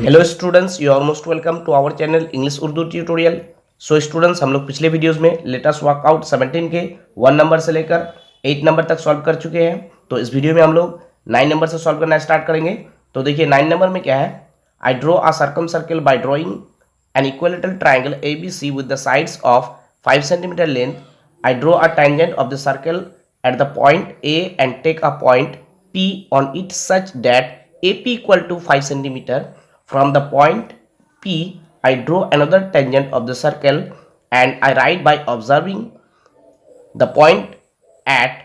Hello students, you are most welcome to our channel English Urdu tutorial. So students, हम लोग पिछले videos में latest workout 17 के 1 number से लेकर 8 नंबर तक सॉल्व कर चुके हैं। तो इस वीडियो में हम लोग 9 नंबर से सॉल्व करना स्टार्ट करेंगे। तो देखिए 9 नंबर में क्या है, I draw a circum circle by drawing an equilateral triangle A B C with the sides of 5 centimetre length. I draw a tangent of the circle at the point A and take a point P on it such that AP equal to 5 centimeter. From the point P, I draw another tangent of the circle and I write by observing the point at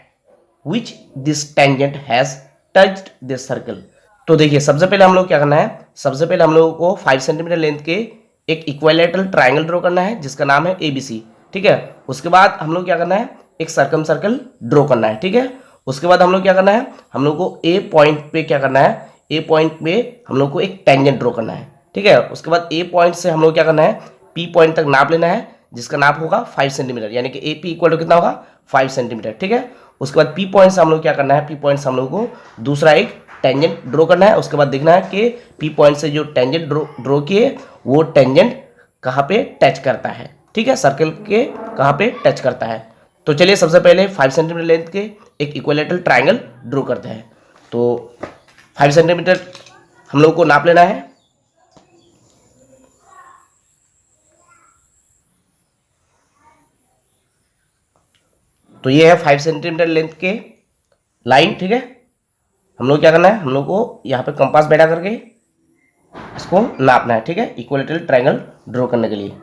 which this tangent has touched this circle. तो देखिए सबसे पहले हम लोग क्या करना है, सबसे पहले हम लोगों को 5 सेंटीमीटर लेंथ के एक इक्विलेटरल ट्राइंगल ड्रॉ करना है जिसका नाम है ABC। ठीक है, उसके बाद हम लोग क्या करना है, एक सर्कम सर्कल ड्रॉ करना है। ठीक है, उसके बाद हम लोग क्या करना है, हम लोग को ए पॉइंट पे क्या करना है, ए पॉइंट पे हम लोग को एक टेंजेंट ड्रॉ करना है। ठीक है, उसके बाद ए पॉइंट से हम लोग क्या करना है, पी पॉइंट तक नाप लेना है जिसका नाप होगा 5 सेंटीमीटर, यानी कि ए पी इक्वल टू कितना होगा 5 सेंटीमीटर। ठीक है, उसके बाद पी पॉइंट से हम लोग क्या करना है, पी पॉइंट से हम लोग को दूसरा एक टेंजेंट ड्रॉ करना है। उसके बाद देखना है कि पी पॉइंट से जो टेंजेंट ड्रॉ किए वो टेंजेंट कहाँ पे टच करता है। ठीक है, सर्कल के कहाँ पे टच करता है। तो चलिए सबसे पहले 5 सेंटीमीटर लेंथ के एक इक्विलेटरल ट्राइंगल ड्रॉ करते हैं। तो 5 सेंटीमीटर हम लोग को नाप लेना है। तो ये है 5 सेंटीमीटर लेंथ के लाइन। ठीक है, हम लोग क्या करना है, हम लोग को यहाँ पे कंपास बैठा करके इसको नापना है। ठीक है, इक्विलेटरल ट्राइंगल ड्रॉ करने के लिए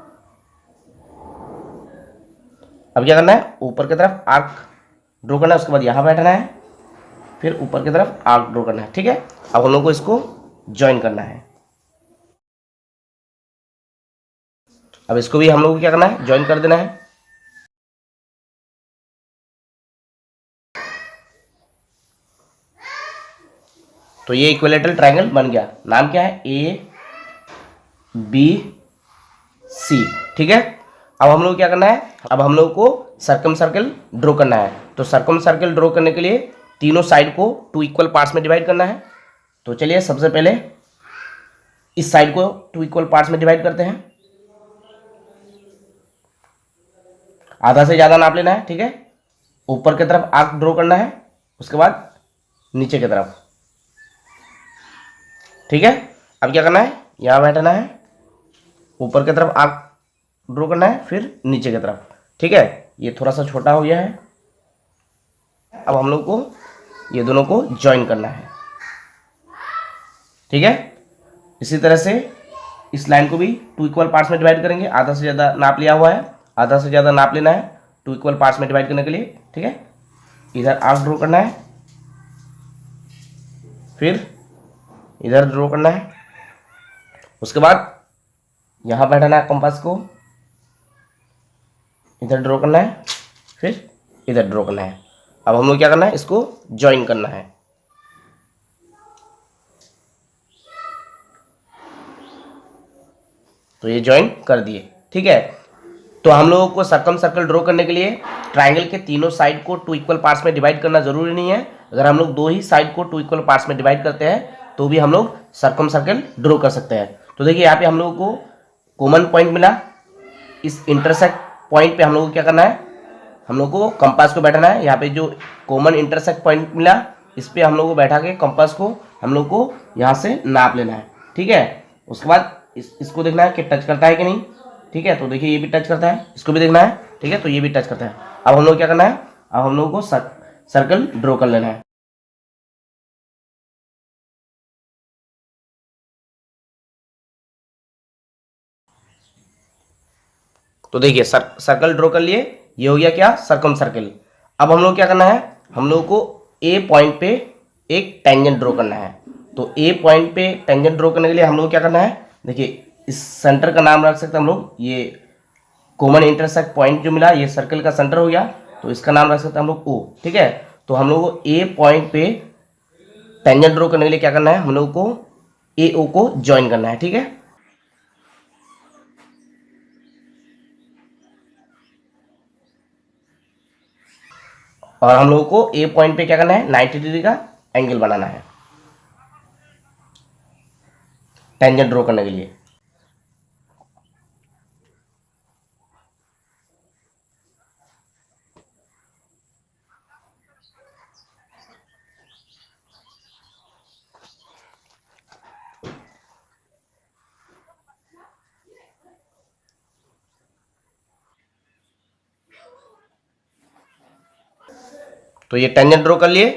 अब क्या करना है, ऊपर की तरफ आर्क ड्रॉ करना है। उसके बाद यहाँ बैठना है, फिर ऊपर की तरफ आर्क ड्रॉ करना है। ठीक है, अब हम लोग को इसको ज्वाइन करना है। अब इसको भी हम लोग को क्या करना है, ज्वाइन कर देना है। तो ये इक्विलेटरल ट्राइंगल बन गया। नाम क्या है, ए बी सी। ठीक है, अब हम लोग क्या करना है, अब हम लोग को सर्कम सर्कल ड्रॉ करना है। तो सर्कम सर्कल ड्रॉ करने के लिए तीनों साइड को 2 इक्वल पार्ट्स में डिवाइड करना है। तो चलिए सबसे पहले इस साइड को 2 इक्वल पार्ट्स में डिवाइड करते हैं। आधा से ज़्यादा नाप लेना है। ठीक है, ऊपर की तरफ आर्क ड्रॉ करना है, उसके बाद नीचे की तरफ। ठीक है, अब क्या करना है, यहाँ बैठना है, ऊपर की तरफ आर्क ड्रॉ करना है, फिर नीचे की तरफ। ठीक है, ये थोड़ा सा छोटा हो गया है। अब हम लोग को ये दोनों को ज्वाइन करना है। ठीक है, इसी तरह से इस लाइन को भी 2 इक्वल पार्ट्स में डिवाइड करेंगे। आधा से ज़्यादा नाप लिया हुआ है, आधा से ज़्यादा नाप लेना है 2 इक्वल पार्ट्स में डिवाइड करने के लिए। ठीक है, इधर आर्क ड्रॉ करना है, फिर इधर ड्रॉ करना है। उसके बाद यहाँ बैठाना है, कंपास को इधर ड्रॉ करना है, फिर इधर ड्रॉ करना है। अब हम लोग क्या करना है, इसको ज्वाइन करना है। तो ये ज्वाइन कर दिए। ठीक है, तो हम लोगों को सर्कम सर्कल ड्रॉ करने के लिए ट्राइंगल के तीनों साइड को 2 इक्वल पार्ट्स में डिवाइड करना जरूरी नहीं है। अगर हम लोग 2 ही साइड को 2 इक्वल पार्ट्स में डिवाइड करते हैं तो भी हम लोग सर्कम सर्कल ड्रॉ कर सकते हैं। तो देखिए यहाँ पे हम लोगों को कॉमन पॉइंट मिला। इस इंटरसेक्ट पॉइंट पे हम लोग को क्या करना है, हम लोग को कंपास को बैठाना है। यहाँ पे जो कॉमन इंटरसेक्ट पॉइंट मिला, इस पे हम लोग को बैठा के कंपास को हम लोग को यहाँ से नाप लेना है। ठीक है, उसके बाद इसको देखना है कि टच करता है कि नहीं। ठीक है, तो देखिए ये भी टच करता है, इसको भी देखना है। ठीक है, तो ये भी टच करता है। अब हम लोग क्या करना है, अब हम लोग को सर्कल ड्रॉ कर लेना है। तो देखिए सर्कल ड्रॉ कर लिए, ये हो गया क्या, सर्कम सर्कल। अब हम लोग क्या करना है, हम लोग को ए पॉइंट पे एक टेंजेंट ड्रॉ करना है। तो ए पॉइंट पे टेंजेंट ड्रॉ करने के लिए हम लोग क्या करना है, देखिए इस सेंटर का नाम रख सकते हैं हम लोग, ये कॉमन इंटरसेक्ट पॉइंट जो मिला ये सर्कल का सेंटर हो गया, तो इसका नाम रख सकते हैं हम लोग ओ। ठीक है, तो हम लोग को ए पॉइंट पे टेंजेंट ड्रॉ करने के लिए क्या करना है, हम लोग को ए ओ को ज्वाइन करना है। ठीक है, और हम लोगों को ए पॉइंट पे क्या करना है, 90 डिग्री का एंगल बनाना है। टेंजेंट ड्रॉ करने के लिए। तो ये टेंजेंट ड्रॉ कर लिए।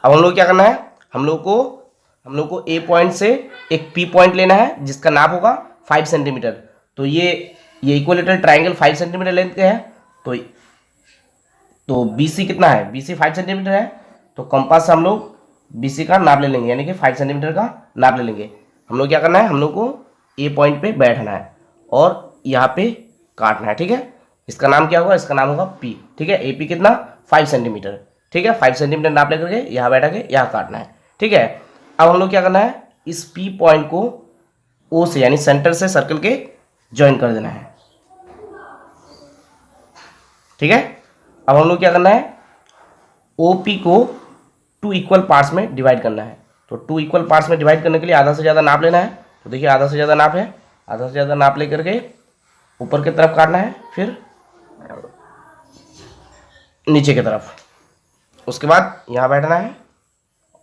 अब हम लोग क्या करना है, हम लोग को ए पॉइंट से एक पी पॉइंट लेना है जिसका नाप होगा 5 सेंटीमीटर। तो ये इक्विलेटरल ट्राइंगल 5 सेंटीमीटर लेंथ के है। तो बी सी कितना है, बी सी 5 सेंटीमीटर है। तो कंपास से हम लोग बी सी का नाप ले लेंगे, यानी कि 5 सेंटीमीटर का नाप ले लेंगे। हम लोग क्या करना है, हम लोग को ए पॉइंट पे बैठना है और यहाँ पे काटना है। ठीक है, इसका नाम क्या होगा, इसका नाम होगा पी। ठीक है, ए पी कितना 5 सेंटीमीटर। ठीक है, 5 सेंटीमीटर नाप लेकर के यहाँ बैठा के यहाँ काटना है। ठीक है, अब हम लोग क्या करना है, इस पी पॉइंट को ओ से यानी सेंटर से सर्कल के ज्वाइन कर देना है। ठीक है, अब हम लोग क्या करना है, OP को 2 इक्वल पार्ट्स में डिवाइड करना है। तो 2 इक्वल पार्ट्स में डिवाइड करने के लिए आधा से ज़्यादा नाप लेना है। तो देखिए आधा से ज़्यादा नाप है, आधा से ज़्यादा नाप लेकर के ऊपर की तरफ काटना है, फिर नीचे की तरफ। उसके बाद यहाँ बैठना है,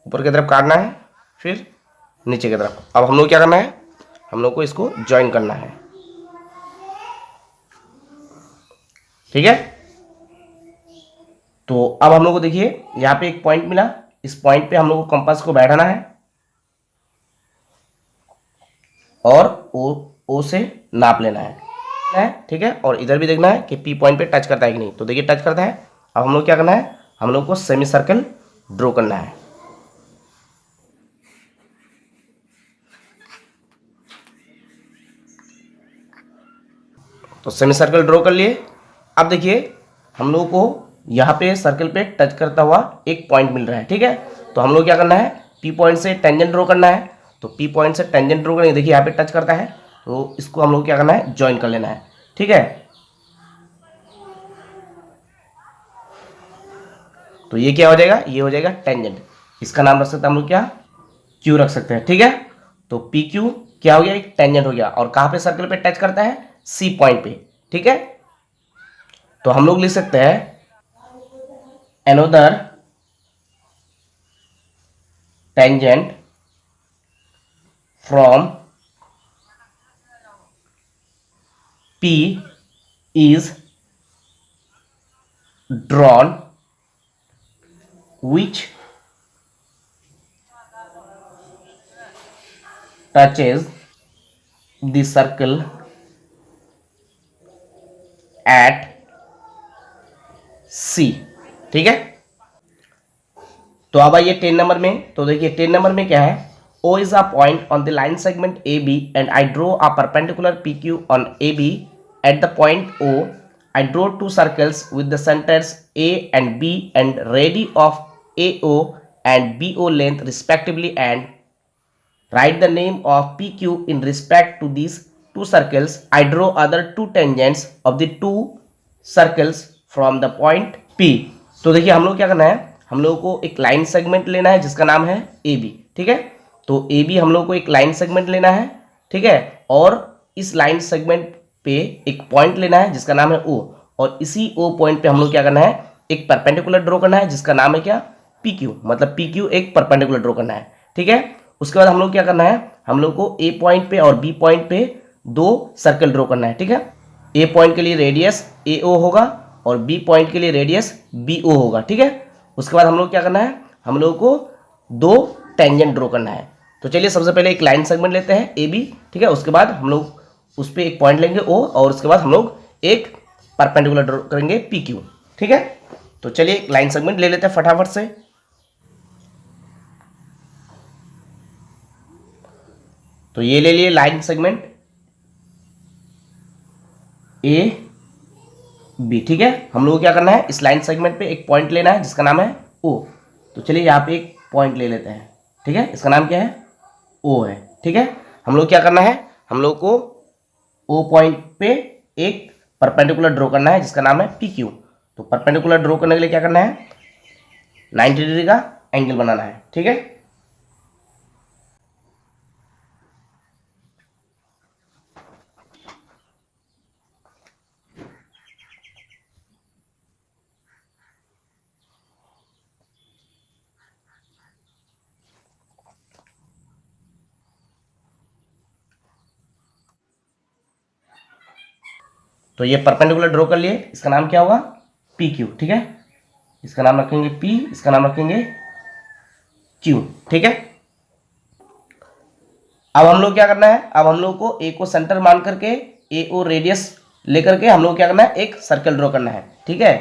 ऊपर की तरफ काटना है, फिर नीचे की तरफ। अब हम लोग क्या करना है, हम लोग को इसको ज्वाइन करना है। ठीक है, तो अब हम लोग को देखिए यहाँ पे एक पॉइंट मिला, इस पॉइंट पे हम लोग को कंपास को बैठाना है और ओ से नाप लेना है। ठीक है, और इधर भी देखना है कि पी पॉइंट पे टच करता है कि नहीं। तो देखिए टच करता है। अब हम लोग क्या करना है, हम लोग को सेमी सर्कल ड्रॉ करना है। तो सेमी सर्कल ड्रॉ कर लिए। अब देखिए हम लोग को यहाँ पे सर्कल पे टच करता हुआ एक पॉइंट मिल रहा है। ठीक है, तो हम लोग क्या करना है, पी पॉइंट से टेंजेंट ड्रॉ करना है। तो पी पॉइंट से टेंजेंट ड्रॉ करेंगे, देखिए यहाँ पे टच करता है, तो इसको हम लोग क्या करना है, ज्वाइन कर लेना है। ठीक है, तो ये क्या हो जाएगा, ये हो जाएगा टेंजेंट। इसका नाम रख सकते हैं हम लोग क्या, क्यू रख सकते हैं। ठीक है, तो पी क्यू क्या हो गया, एक टेंजेंट हो गया। और कहाँ पे सर्कल पे टच करता है, सी पॉइंट पे। ठीक है, तो हम लोग लिख सकते हैं another tangent from P is drawn which touches the circle at C। ठीक है, तो अब आइए 10 नंबर में। तो देखिए 10 नंबर में क्या है, O is a point on the line segment AB and I draw a perpendicular PQ on AB at the point O. I draw 2 circles with the centers A and B and radii of AO and BO length respectively and write the name of PQ in respect to these 2 circles. I draw other 2 tangents of the 2 circles from the point P। तो देखिए हम लोग क्या करना है, हम लोग को एक लाइन सेगमेंट लेना है जिसका नाम है AB। ठीक है, तो AB हम लोग को एक लाइन सेगमेंट लेना है। ठीक है, और इस लाइन सेगमेंट पे एक पॉइंट लेना है जिसका नाम है O, और इसी O पॉइंट पे हम लोग क्या करना है, एक परपेंडिकुलर ड्रॉ करना है जिसका नाम है क्या, PQ। मतलब PQ एक परपेंडिकुलर ड्रॉ करना है। ठीक है, उसके बाद हम लोग क्या करना है, हम लोग को A पॉइंट पे और B पॉइंट पे 2 सर्कल ड्रॉ करना है। ठीक है, A पॉइंट के लिए रेडियस AO होगा और B पॉइंट के लिए रेडियस BO होगा। ठीक है, उसके बाद हम लोग क्या करना है, हम लोग को 2 टेंजेंट ड्रॉ करना है। तो चलिए सबसे पहले एक लाइन सेगमेंट लेते हैं AB। ठीक है, उसके बाद हम लोग उस पर एक पॉइंट लेंगे O और उसके बाद हम लोग एक परपेंडिकुलर ड्रॉ करेंगे PQ। ठीक है, तो चलिए एक लाइन सेगमेंट ले लेते हैं फटाफट से। तो ये ले लिए लाइन सेगमेंट AB। ठीक है, हम लोग को क्या करना है, इस लाइन सेगमेंट पे एक पॉइंट लेना है जिसका नाम है O। तो चलिए यहाँ पे एक पॉइंट ले लेते हैं। ठीक है, इसका नाम क्या है, O है। ठीक है, हम लोग क्या करना है, हम लोग को O पॉइंट पे एक परपेंडिकुलर ड्रॉ करना है जिसका नाम है PQ। तो परपेंडिकुलर ड्रॉ करने के लिए क्या करना है, 90 डिग्री का एंगल बनाना है। ठीक है, तो ये परपेंडिकुलर ड्रॉ कर लिए, इसका नाम क्या होगा पी क्यू, ठीक है, इसका नाम रखेंगे पी, इसका नाम रखेंगे क्यू, ठीक है। अब हम लोग क्या करना है, अब हम लोग को ए को सेंटर मान करके ए ओ रेडियस लेकर के हम लोग क्या करना है, एक सर्कल ड्रॉ करना है, ठीक है।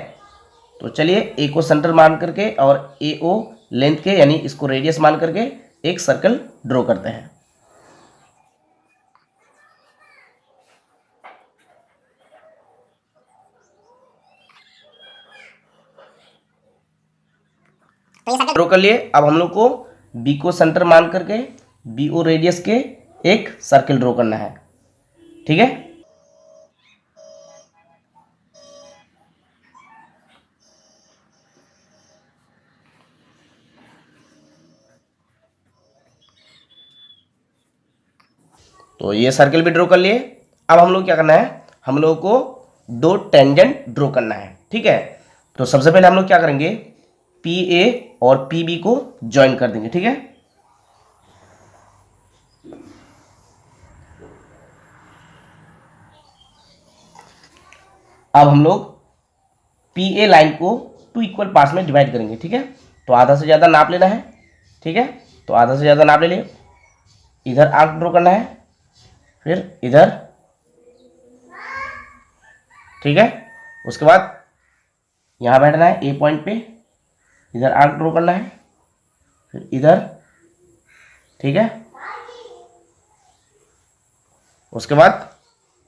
तो चलिए ए को सेंटर मान करके और ए ओ लेंथ के यानी इसको रेडियस मान करके एक सर्कल ड्रॉ करते हैं। ड्रॉ कर लिए। अब हम लोग को बी को सेंटर मान करके बी ओ रेडियस के एक सर्कल ड्रॉ करना है, ठीक है। तो ये सर्कल भी ड्रॉ कर लिए। अब हम लोग क्या करना है, हम लोग को दो टेंजेंट ड्रॉ करना है, ठीक है। तो सबसे पहले हम लोग क्या करेंगे, पी ए और पी बी को ज्वाइन कर देंगे, ठीक है। अब हम लोग पी ए लाइन को टू इक्वल पार्ट्स में डिवाइड करेंगे, ठीक है। तो आधा से ज़्यादा नाप लेना है, ठीक है। तो आधा से ज़्यादा नाप ले लिए, इधर आर्क ड्रॉ करना है, फिर इधर, ठीक है। उसके बाद यहाँ बैठना है ए पॉइंट पे, इधर आर्क ड्रॉ करना है, फिर इधर, ठीक है। उसके बाद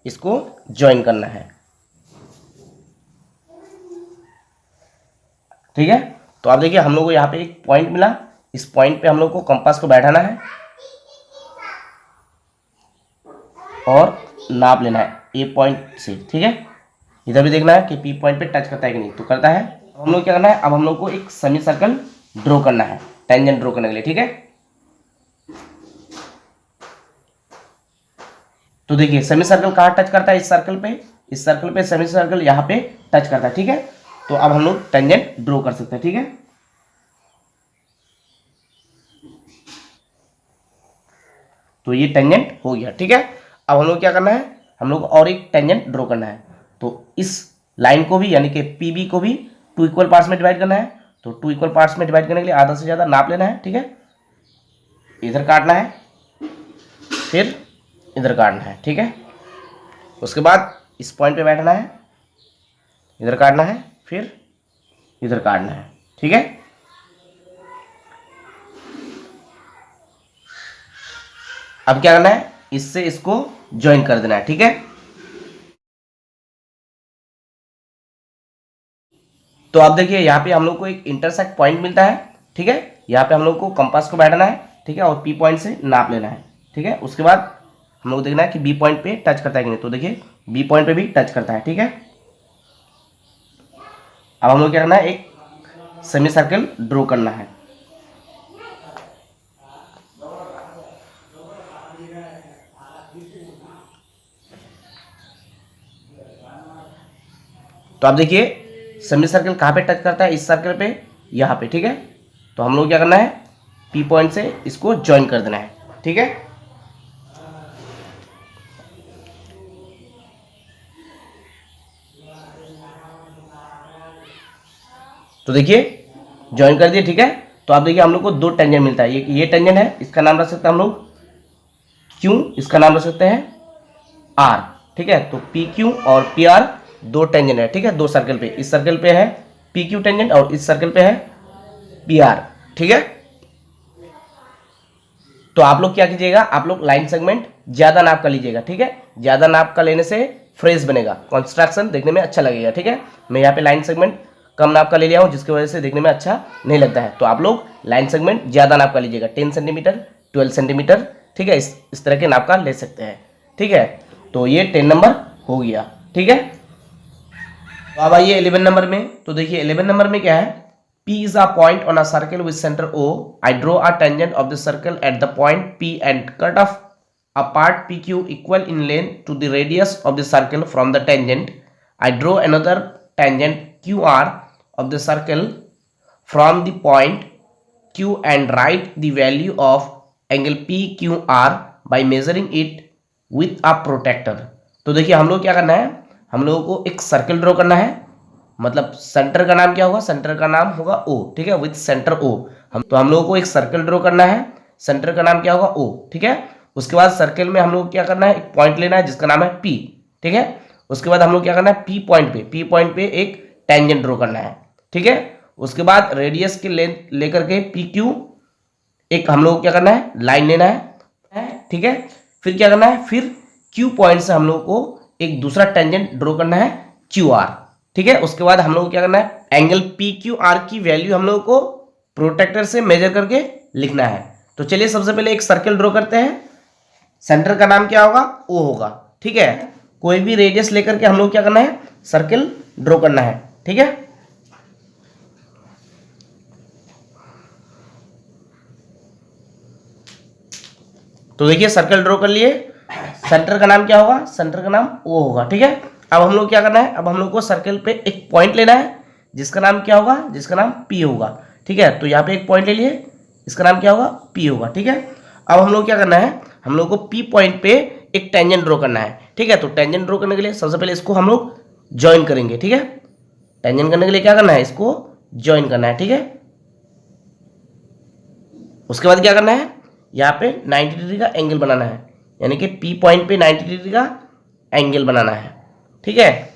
इसको ज्वाइन करना है, ठीक है। तो आप देखिए हम लोग को यहाँ पे एक पॉइंट मिला, इस पॉइंट पे हम लोग को कंपास को बैठाना है और नाप लेना है ए पॉइंट से, ठीक है। इधर भी देखना है कि पी पॉइंट पे टच करता है कि नहीं, तो करता है। हम लोग क्या करना है, अब हम लोग को एक सेमी सर्कल ड्रॉ करना है टेंजेंट ड्रॉ करने के लिए, ठीक है। तो देखिए सेमी सर्कल कहाँ टच करता है, इस सर्कल पे सेमी सर्कल यहाँ पे टच करता है, ठीक है। तो अब हम लोग टेंजेंट ड्रॉ कर सकते हैं, ठीक है। तो ये टेंजेंट हो गया, ठीक है। अब हम लोग क्या करना है, हम लोग और एक टेंजेंट ड्रॉ करना है। तो इस लाइन को भी यानी कि पी बी को भी टू इक्वल पार्ट्स में डिवाइड करना है। तो टू इक्वल पार्ट्स में डिवाइड करने के लिए आधा से ज़्यादा नाप लेना है, ठीक है। इधर काटना है, फिर इधर काटना है, ठीक है। उसके बाद इस पॉइंट पे बैठना है, इधर काटना है, फिर इधर काटना है, ठीक है। अब क्या करना है, इससे इसको ज्वाइन कर देना है, ठीक है। तो आप देखिए यहाँ पे हम लोग को एक इंटरसेक्ट पॉइंट मिलता है, ठीक है। यहाँ पे हम लोग को कंपास को बैठना है, ठीक है, और पी पॉइंट से नाप लेना है, ठीक है। उसके बाद हम लोग देखना है कि बी पॉइंट पे टच करता है कि नहीं। तो देखिए बी पॉइंट पे भी टच करता है, ठीक है। अब हम लोग क्या करना है, एक सेमी सर्कल ड्रॉ करना है। तो आप देखिए सेमी सर्कल कहाँ पे टच करता है, इस सर्कल पे, यहाँ पे, ठीक है। तो हम लोग क्या करना है, पी पॉइंट से इसको ज्वाइन कर देना है, ठीक है। तो देखिए ज्वाइन कर दिए, ठीक है। तो आप देखिए हम लोग को दो टेंजेंट मिलता है, ये टेंजेंट है, इसका नाम रख सकते हैं हम लोग क्यू, इसका नाम रख सकते हैं आर, ठीक है। तो पी क्यू और पी आर दो टेंजेंट है, ठीक है, दो सर्कल पे, इस सर्कल पे है पी क्यू टेंजेंट और इस सर्कल पे है पी आर, ठीक है। तो आप लोग क्या कीजिएगा, आप लोग लाइन सेगमेंट ज्यादा नाप का लीजिएगा, ठीक है। ज्यादा नाप का लेने से फ्रेश बनेगा, कंस्ट्रक्शन देखने में अच्छा लगेगा, ठीक है। मैं यहाँ पे लाइन सेगमेंट कम नाप का ले लिया हूँ, जिसकी वजह से देखने में अच्छा नहीं लगता है। तो आप लोग लाइन सेगमेंट ज्यादा नाप का लीजिएगा, 10 सेंटीमीटर, 12 सेंटीमीटर, ठीक है, इस तरह के नाप का ले सकते हैं, ठीक है। तो ये 10 नंबर हो गया, ठीक है। तो अब आइए 11 नंबर में। तो देखिए 11 नंबर में क्या है, P is a point on a circle with center O. I draw a tangent of the circle at the point P and cut off a part PQ equal in length to the radius of the circle from the tangent. I draw another tangent QR of the circle from the point Q and write the value of angle PQR by measuring it with a protractor. तो देखिए हम लोग क्या करना है, हम लोगों को एक सर्कल ड्रॉ करना है, मतलब सेंटर का नाम क्या होगा, सेंटर का नाम होगा ओ, ठीक है, विथ सेंटर ओ। हम लोगों को एक सर्कल ड्रॉ करना है, सेंटर का नाम क्या होगा ओ, ठीक है। उसके बाद सर्कल में हम लोग क्या करना है, एक पॉइंट लेना है जिसका नाम है पी, ठीक है। उसके बाद हम लोग क्या करना है, पी पॉइंट पे एक टेंजेंट ड्रॉ करना है, ठीक है। उसके बाद रेडियस के लेंथ लेकर के पी क्यू एक हम लोग क्या करना है, लाइन लेना है, ठीक है। फिर क्या करना है, फिर क्यू पॉइंट से हम लोग को एक दूसरा टेंजेंट ड्रॉ करना है क्यू आर, ठीक है। उसके बाद हम लोग क्या करना है, एंगल पी क्यू आर की वैल्यू हम लोग को प्रोटेक्टर से मेजर करके लिखना है। तो चलिए सबसे पहले एक सर्कल ड्रॉ करते हैं, सेंटर का नाम क्या होगा, ओ होगा, ठीक है। कोई भी रेडियस लेकर के हम लोग क्या करना है, सर्कल ड्रॉ करना है, ठीक है। तो देखिए सर्कल ड्रॉ कर लिए, सेंटर का नाम क्या होगा, सेंटर का नाम ओ होगा, ठीक है। अब हम लोग क्या करना है, अब हम लोग को सर्कल पे एक पॉइंट लेना है जिसका नाम क्या होगा, जिसका नाम पी होगा, ठीक है। तो यहाँ पे एक पॉइंट ले लिए, इसका नाम क्या होगा, पी होगा, ठीक है। अब हम लोग क्या करना है, हम लोग को पी पॉइंट पे एक टेंजेंट ड्रॉ करना है, ठीक है। तो टेंजेंट ड्रॉ करने के लिए सबसे पहले इसको हम लोग ज्वाइन करेंगे, ठीक है। टेंजेंट करने के लिए क्या करना है, इसको ज्वाइन करना है, ठीक है। उसके बाद क्या करना है, यहाँ पे 90 डिग्री का एंगल बनाना है, यानी कि पी पॉइंट पे 90 डिग्री का एंगल बनाना है, ठीक है।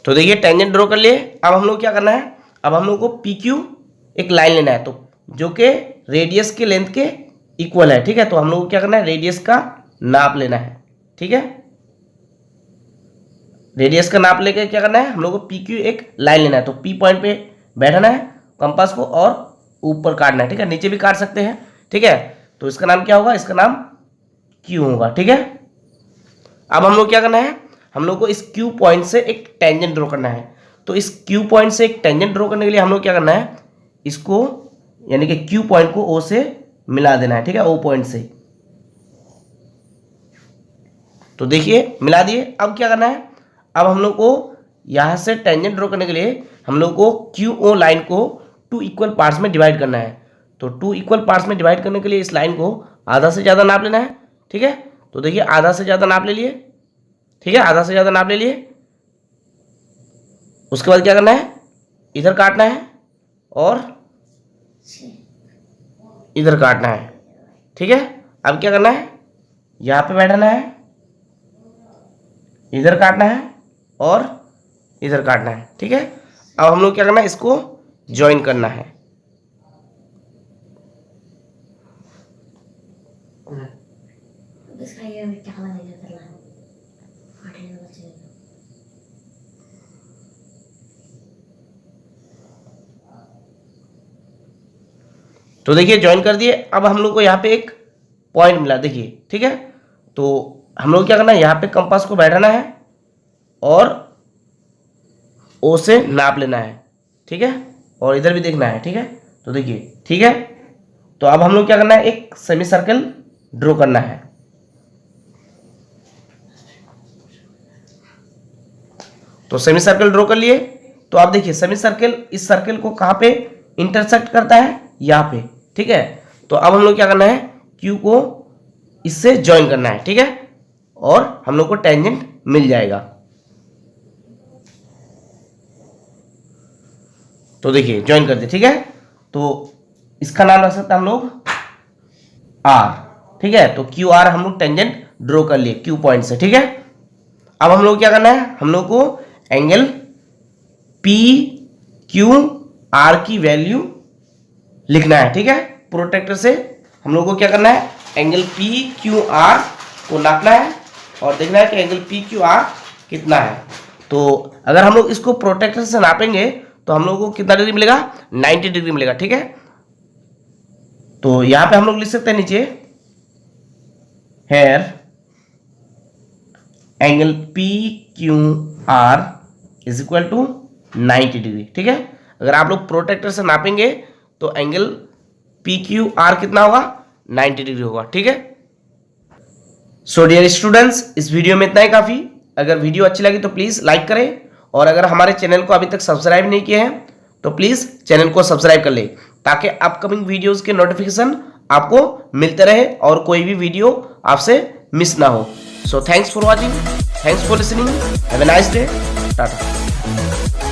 तो देखिए टेंजेंट ड्रॉ कर लिए। अब हम लोग क्या करना है, अब हम लोग को पी क्यू एक लाइन लेना है, तो जो कि रेडियस के लेंथ के इक्वल है, ठीक है। तो हम लोग को क्या करना है, रेडियस का नाप लेना है, ठीक है। रेडियस का नाप लेके क्या करना है, हम लोग को पी क्यू एक लाइन लेना है, तो पी पॉइंट पे बैठना है कंपास को और ऊपर काटना है, ठीक है। नीचे भी काट सकते हैं, ठीक है। तो इसका नाम क्या होगा, इसका नाम क्यू होगा, ठीक है। अब हम लोग क्या करना है, हम लोग को इस क्यू पॉइंट से एक टेंजेंट ड्रॉ करना है। तो इस क्यू पॉइंट से एक टेंजेंट ड्रॉ करने के लिए हम लोग क्या करना है, इसको यानी कि क्यू पॉइंट को ओ से मिला देना है, ठीक है, ओ पॉइंट से। तो देखिए मिला दिए। अब क्या करना है, अब हम लोग को यहां से टेंजेंट ड्रॉ करने के लिए हम लोग को क्यू ओ लाइन को 2 इक्वल पार्ट्स में डिवाइड करना है। तो 2 इक्वल पार्ट्स में डिवाइड करने के लिए इस लाइन को आधा से ज़्यादा नाप लेना है, ठीक है। तो देखिए आधा से ज़्यादा नाप ले लिए, ठीक है, आधा से ज़्यादा नाप ले लिए। उसके बाद क्या करना है, इधर काटना है और इधर काटना है, ठीक है। अब क्या करना है, यहाँ पे बैठना है, इधर काटना है और इधर काटना है, ठीक है। अब हम लोग क्या करना है, इसको ज्वाइन करना है। तो देखिए ज्वाइन कर दिए। अब हम लोग को यहाँ पे एक पॉइंट मिला, देखिए, ठीक है। तो हम लोग क्या करना है, यहाँ पे कंपास को बैठाना है और ओ से नाप लेना है, ठीक है, और इधर भी देखना है, ठीक है। तो देखिए ठीक है। तो अब हम लोग क्या करना है, एक सेमी सर्कल ड्रॉ करना है। तो सेमी सर्कल ड्रॉ कर लिए। तो आप देखिए सेमी सर्कल इस सर्कल को कहाँ पे इंटरसेक्ट करता है, यहाँ पे, ठीक है। तो अब हम लोग क्या करना है, क्यू को इससे ज्वाइन करना है, ठीक है, और हम लोग को टेंजेंट मिल जाएगा। तो देखिए ज्वाइन कर दिए, ठीक है। तो इसका नाम रख सकते हैं हम लोग आर, ठीक है। तो क्यू आर हम लोग टेंजेंट ड्रॉ कर लिए क्यू पॉइंट से, ठीक है। अब हम लोग क्या करना है, हम लोग को एंगल पी क्यू आर की वैल्यू लिखना है, ठीक है। प्रोटेक्टर से हम लोग को क्या करना है, एंगल पी क्यू आर को नापना है और देखना है कि एंगल पी क्यू आर कितना है। तो अगर हम लोग इसको प्रोटेक्टर से नापेंगे तो हम लोग को कितना डिग्री मिलेगा, 90 डिग्री मिलेगा, ठीक है। तो यहां पे हम लोग लिख सकते हैं नीचे, here angle P Q R is equal to 90 degree, ठीक है। अगर आप लोग प्रोटेक्टर से नापेंगे तो एंगल पी क्यू आर कितना होगा, 90 डिग्री होगा, ठीक है। सो डियर स्टूडेंट्स, इस वीडियो में इतना ही काफ़ी। अगर वीडियो अच्छी लगी तो प्लीज़ लाइक करें, और अगर हमारे चैनल को अभी तक सब्सक्राइब नहीं किए हैं तो प्लीज़ चैनल को सब्सक्राइब कर ले, ताकि अपकमिंग वीडियोज़ के नोटिफिकेशन आपको मिलते रहे और कोई भी वीडियो आपसे मिस ना हो। So thanks for watching, thanks for listening, have a nice day, Tata.